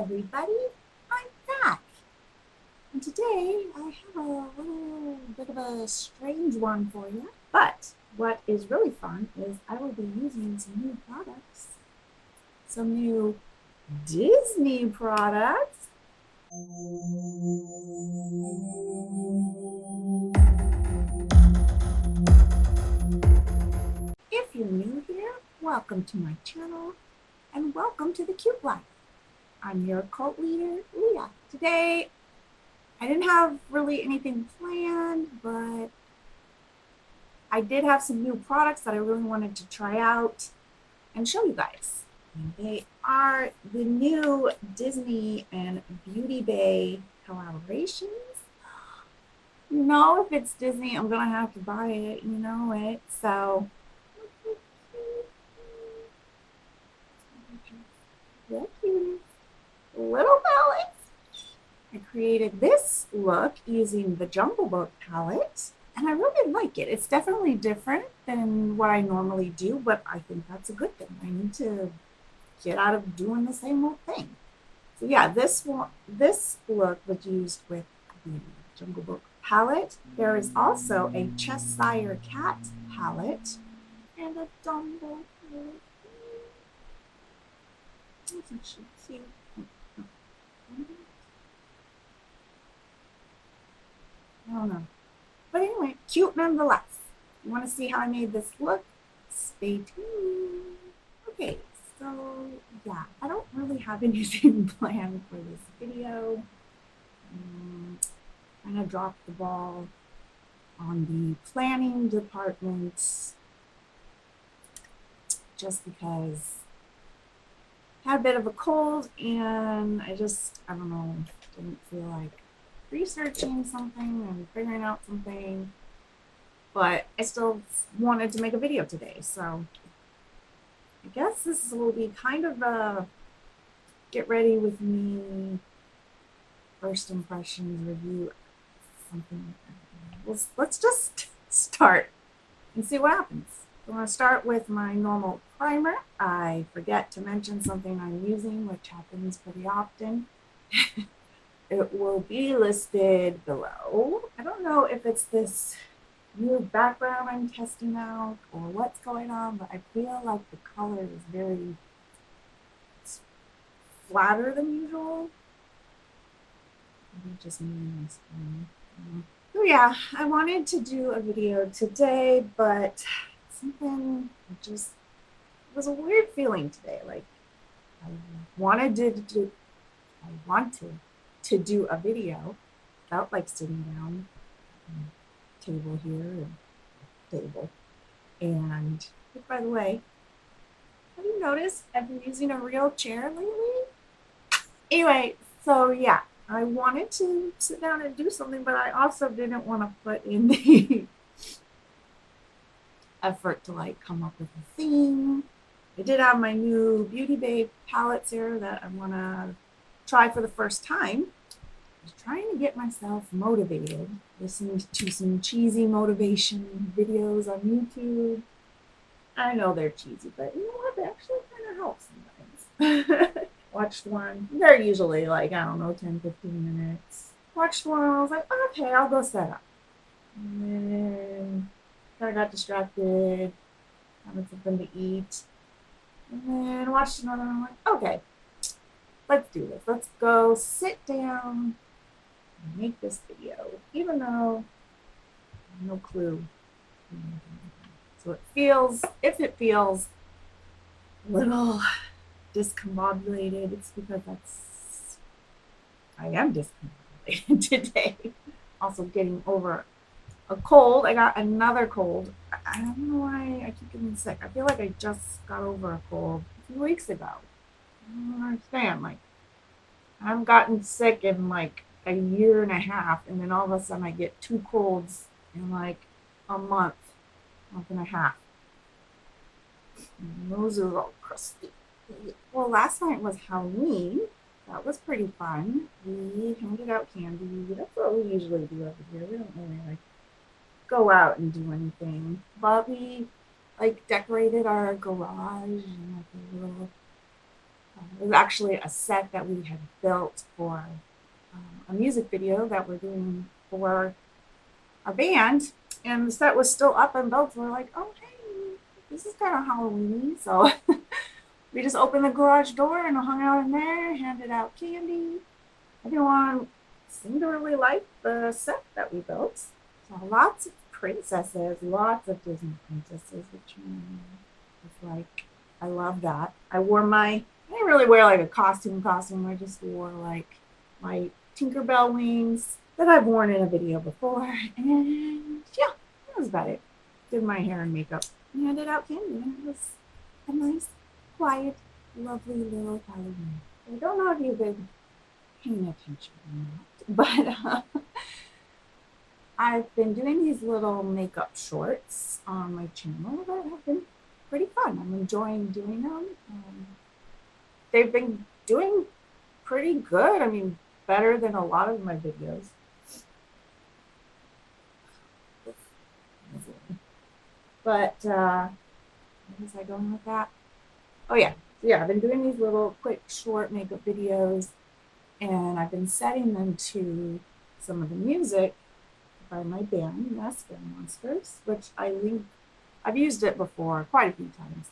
everybody, I'm back. And today I have a little bit of a strange one for you. But what is really fun is I will be using some new products, some new Disney products. If you're new here, welcome to my channel and welcome to the Cute Life. I'm your cult leader, Leah. Today, I didn't have really anything planned, but I did have some new products that I really wanted to try out and show you guys. And they are the new Disney and Beauty Bay collaborations. You know, if it's Disney, I'm gonna have to buy it, you know it. So, little cuties, little palettes. I created this look using the Jungle Book palette, and I really like it. It's definitely different than what I normally do, but I think that's a good thing. I need to get out of doing the same old thing. So yeah, this look was used with the Jungle Book palette. There is also a Cheshire Cat palette and a Dumbo palette. That's actually cute. I don't know. But anyway, cute nonetheless. You want to see how I made this look? Stay tuned. Okay, so yeah, I don't really have anything planned for this video. Kind of dropped the ball on the planning department just because I had a bit of a cold and I don't know, didn't feel like researching something and figuring out something, but I still wanted to make a video today, so I guess this will be kind of a get ready with me first impressions review, something like that. Let's just start and see what happens. I'm going to start with my normal primer. I forget to mention something I'm using, which happens pretty often. It will be listed below. I don't know if it's this new background I'm testing out or what's going on, but I feel like the color is very flatter than usual. Maybe just me and my screen. So yeah, I wanted to do a video today, but something just, it was a weird feeling today. Like I wanted to do a video. Felt like sitting down, table here and table. And by the way, have you noticed I've been using a real chair lately? Anyway, so yeah, I wanted to sit down and do something, but I also didn't want to put in the effort to like come up with a theme. I did have my new Beauty Bay palettes here that I want to try for the first time. I was trying to get myself motivated, listening to some cheesy motivation videos on YouTube. I know they're cheesy, but you know what? They actually kind of help sometimes. Watched one. They're usually like, I don't know, 10, 15 minutes. Watched one. I was like, okay, I'll go set up. And then I got distracted, having something to eat. And then watched another one. I'm like, okay, let's do this. Let's go sit down and make this video, even though I have no clue. So it feels, if it feels a little discombobulated, it's because I am discombobulated today. Also getting over a cold. I got another cold. I don't know why I keep getting sick. I feel like I just got over a cold a few weeks ago. I don't understand. Like, I've gotten sick in like a year and a half, and then all of a sudden I get 2 colds in like a month and a half. My nose is all crusty. Well, last night was Halloween. That was pretty fun. We handed out candy. That's what we usually do over here. We don't really like go out and do anything, but we like decorated our garage and like a little It was actually a set that we had built for a music video that we're doing for our band, and the set was still up and built. So we're like, oh hey, this is kind of Halloween-y. So we just opened the garage door and hung out in there, handed out candy. Everyone seemed to really like the set that we built. So lots of princesses, lots of Disney princesses, which is like, I love that. I didn't really wear like a costume. I just wore like my Tinkerbell wings that I've worn in a video before. And yeah, that was about it. Did my hair and makeup and handed out candy. And it was a nice, quiet, lovely little Halloween. I don't know if you've been paying attention or not, but I've been doing these little makeup shorts on my channel that have been pretty fun. I'm enjoying doing them. They've been doing pretty good. I mean, better than a lot of my videos. But where was I going with that? Oh yeah. Yeah, I've been doing these little quick short makeup videos, and I've been setting them to some of the music by my band, Mascara Monsters, which I've used it before quite a few times.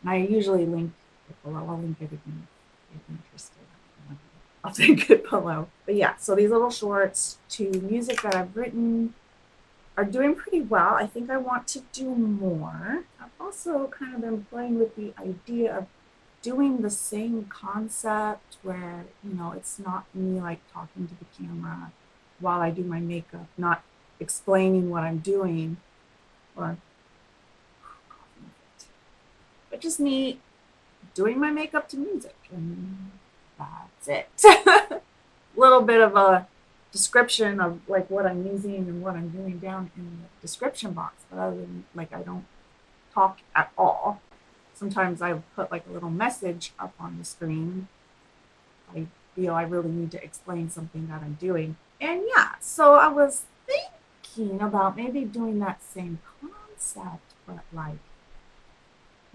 And I usually link it below. I'll link everything if you're interested. I'll link it below. But yeah, so these little shorts to music that I've written are doing pretty well. I think I want to do more. I've also kind of been playing with the idea of doing the same concept where, it's not me like talking to the camera while I do my makeup, not explaining what I'm doing, but just me doing my makeup to music, and that's it. A little bit of a description of like what I'm using and what I'm doing down in the description box, but other than like, I don't talk at all. Sometimes I put like a little message up on the screen. I feel I really need to explain something that I'm doing. And yeah, so I was thinking about maybe doing that same concept, but like,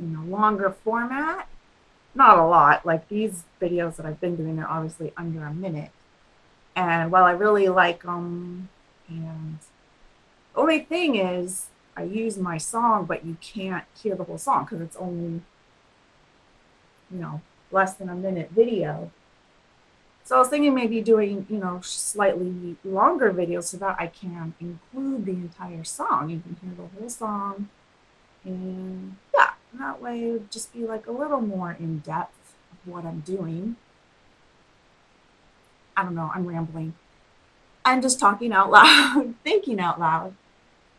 longer format. Not a lot. Like these videos that I've been doing, they're obviously under a minute. And while I really like them, and the only thing is I use my song, but you can't hear the whole song because it's only, less than a minute video. So I was thinking maybe doing, slightly longer videos so that I can include the entire song. You can hear the whole song. And yeah, that way it would just be like a little more in depth of what I'm doing. I don't know, I'm rambling. I'm just talking out loud, thinking out loud.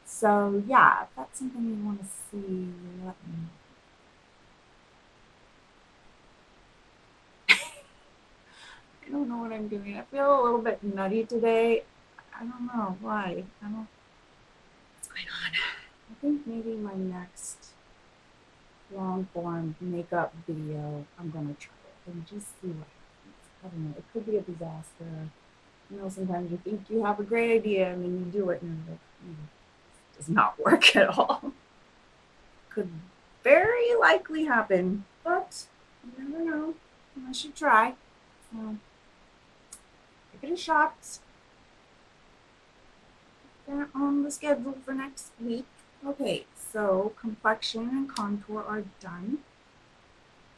So yeah, if that's something you want to see, let me know. I don't know what I'm doing. I feel a little bit nutty today. I don't know why. I don't know what's going on. I think maybe my next long form makeup video, I'm going to try it and just see what happens. I don't know. It could be a disaster. Sometimes you think you have a great idea and then you do it and it does not work at all. Could very likely happen, but you never know unless you try. So, give it a shot. They're on the schedule for next week. Okay, so complexion and contour are done.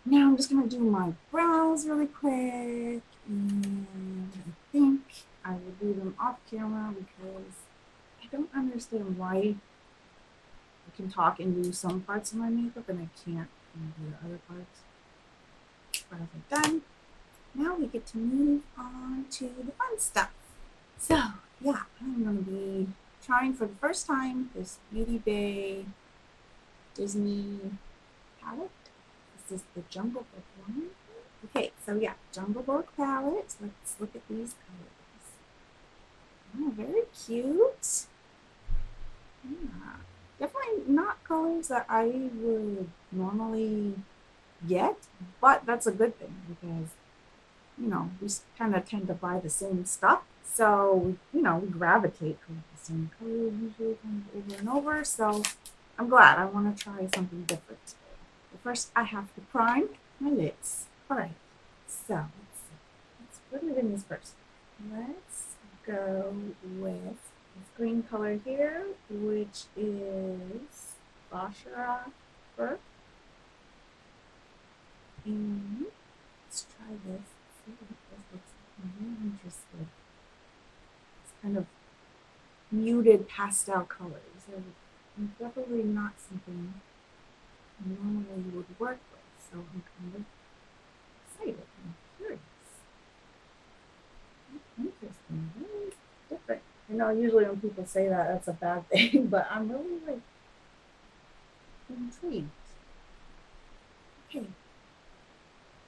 Now I'm just going to do my brows really quick, and I think I will do them off camera because I don't understand why I can talk and do some parts of my makeup and I can't do the other parts. Brows are done. Now we get to move on to the fun stuff. So yeah, I'm going to be trying for the first time this Beauty Bay Disney palette. This is the Jungle Book one. Okay, so yeah, Jungle Book palette. Let's look at these colors. Oh, very cute. Yeah, definitely not colors that I would normally get, but that's a good thing because we kind of tend to buy the same stuff. So, we gravitate towards the same colors usually kind of over and over. So I'm glad. I want to try something different today. But first, I have to prime my lips. All right, So let's put it in this first. Let's go with this green color here, which is Mascara Pore. And let's try this. See what this looks like. I'm really interested. It's kind of muted pastel colors. They're definitely not something I normally would work with, so I'm kind of excited and curious. Interesting, very different. I know usually when people say that, that's a bad thing, but I'm really like intrigued. Okay,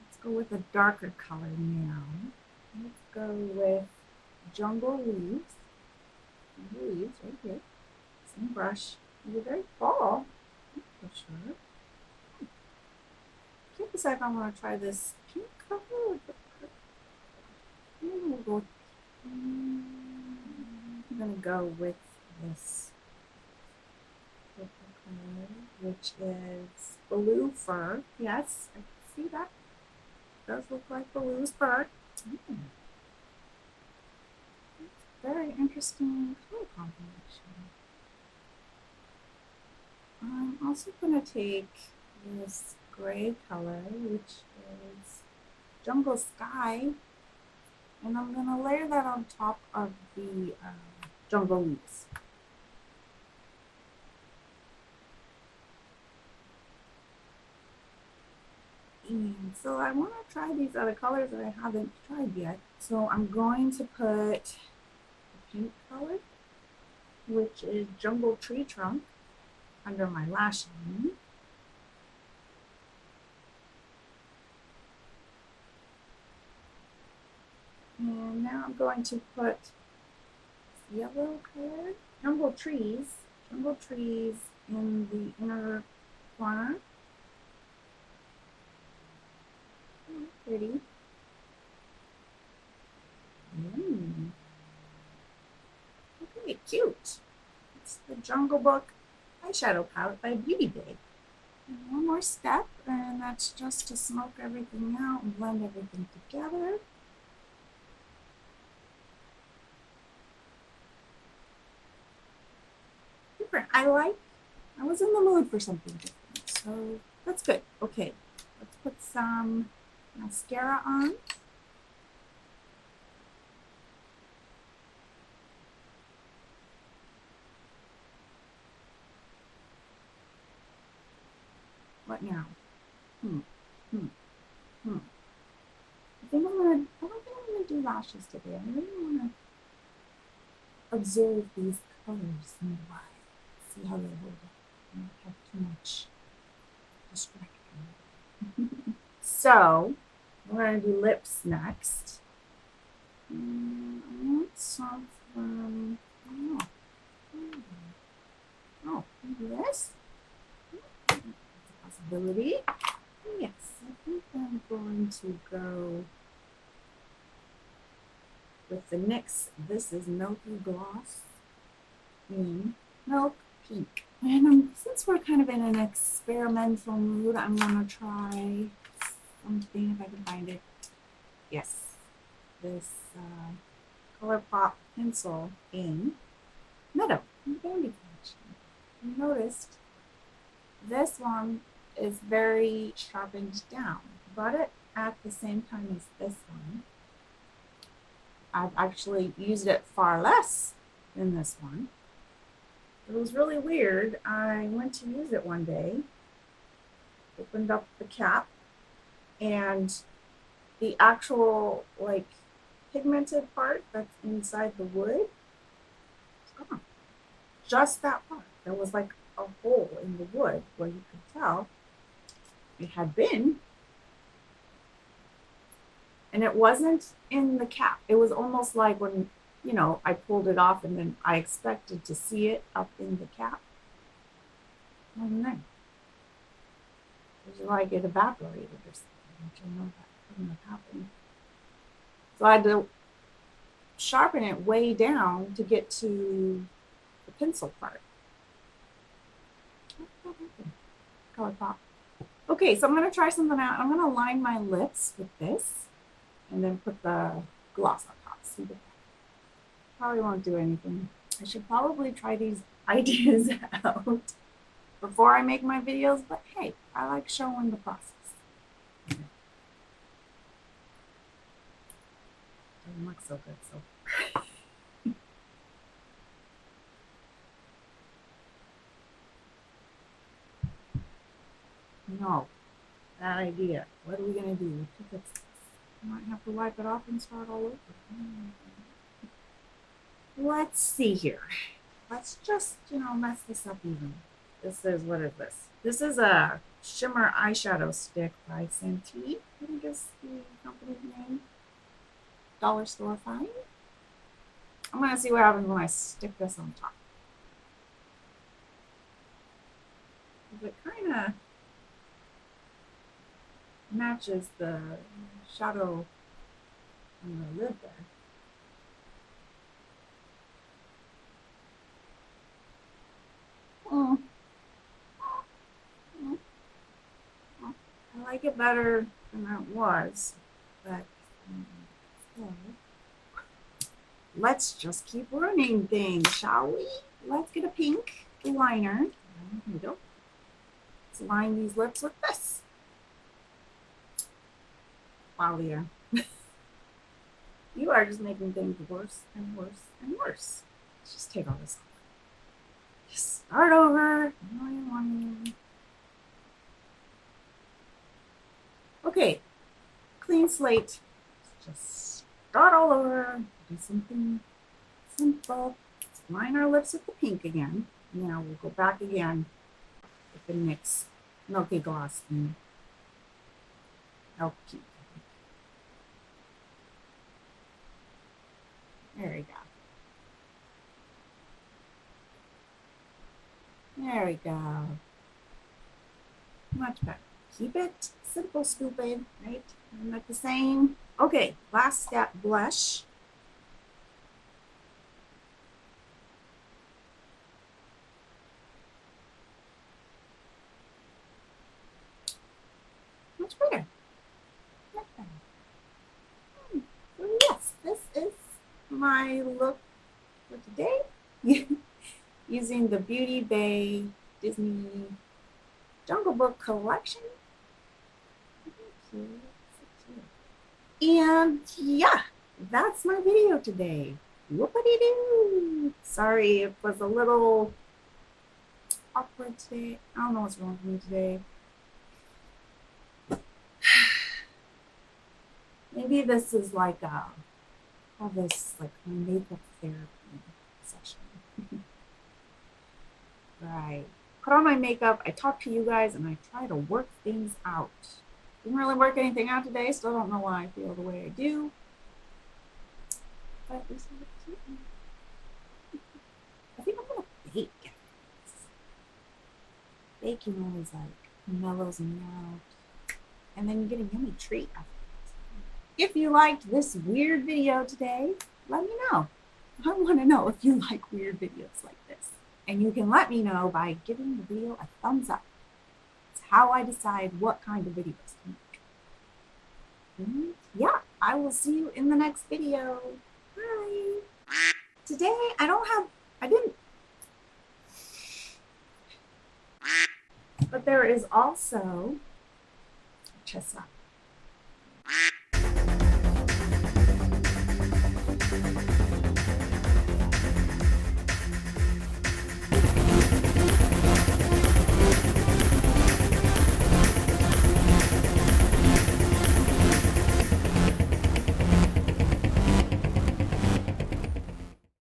let's go with a darker color now. Let's go with Jungle Leaves. Jungle Leaves right here. Same brush. It's very fall for sure. Can't decide if I want to try this pink color or the purple. I'm gonna go with this purple color, which is Blue Fur. Yes, I can see that. It does look like Blue's fur. Very interesting color combination. I'm also going to take this gray color, which is Jungle Sky, and I'm going to layer that on top of the Jungle Leaves. And so I want to try these other colors that I haven't tried yet. So I'm going to put the pink color, which is Jungle Tree Trunk, under my lash line. And now I'm going to put yellow color, Jungle Trees in the inner corner. Oh, pretty. Okay, cute. It's the Jungle Book eyeshadow palette by Beauty Babe. And one more step, and that's just to smoke everything out and blend everything together. Different. I was in the mood for something different, so that's good. Okay, let's put some mascara on. What now? I don't think I'm gonna do lashes today. I really wanna observe these colors in the light. See how they hold up. I don't have too much distraction. So we're gonna do lips next. I want some from, I don't know. Oh, maybe this? That's a possibility. Yes, I think I'm going to go with the NYX. This is Milky Gloss in Milk Pink. And since we're kind of in an experimental mood, I'm going to try something, if I can find it. Yes, this ColourPop pencil in Meadow in the Candy Collection. You noticed this one is very sharpened down. Bought it at the same time as this one. I've actually used it far less than this one. It was really weird. I went to use it one day, opened up the cap, and the actual like pigmented part that's inside the wood, it's gone. Just that part. There was like a hole in the wood where you could tell it had been. And it wasn't in the cap. It was almost like when, you know, I pulled it off and then I expected to see it up in the cap. And then it was like it evaporated or something, which I know that couldn't have happened. So I had to sharpen it way down to get to the pencil part. ColourPop. Okay, so I'm going to try something out. I'm going to line my lips with this. and then put the gloss on top. See, probably won't do anything. I should probably try these ideas out before I make my videos, but hey, I like showing the process. Doesn't look so good, so. No, bad idea. What are we gonna do to fix this? I might have to wipe it off and start all over. Let's see here. Let's just, mess this up even. This is, what is this? This is a shimmer eyeshadow stick by Santee. I think is the company's name. Dollar store find. I'm gonna see what happens when I stick this on top. It kind of matches the shadow on the lid there. Oh. I like it better than it was, but still. Let's just keep running things, shall we? Let's get a pink liner. Here we go. Let's line these lips with this. Wow, Leah. You are just making things worse and worse and worse. Let's just take all this off. Just start over. Okay, clean slate. Just start all over. Do something simple. Let's line our lips with the pink again. Now we'll go back again with the NYX Milky Gloss and LP. There we go. There we go. Much better. Keep it simple, stupid, right? Isn't that the same? Okay, last step, blush. Much better. Much better. So yes, this is my look for today. Using the Beauty Bay Disney Jungle Book collection. And yeah, that's my video today. Whoopity-doo. Sorry, it was a little awkward today. I don't know what's wrong with me today. Maybe this is like all this like makeup therapy session. Right. Put on my makeup, I talk to you guys, and I try to work things out. Didn't really work anything out today, still don't know why I feel the way I do. But this is cute. I think I'm gonna bake. Baking always like mellows me out. And then you get a yummy treat after this. If you liked this weird video today, let me know. I want to know if you like weird videos like this. And you can let me know by giving the video a thumbs up. It's how I decide what kind of videos to make. And yeah, I will see you in the next video. Bye. Today, but there is also chestnut.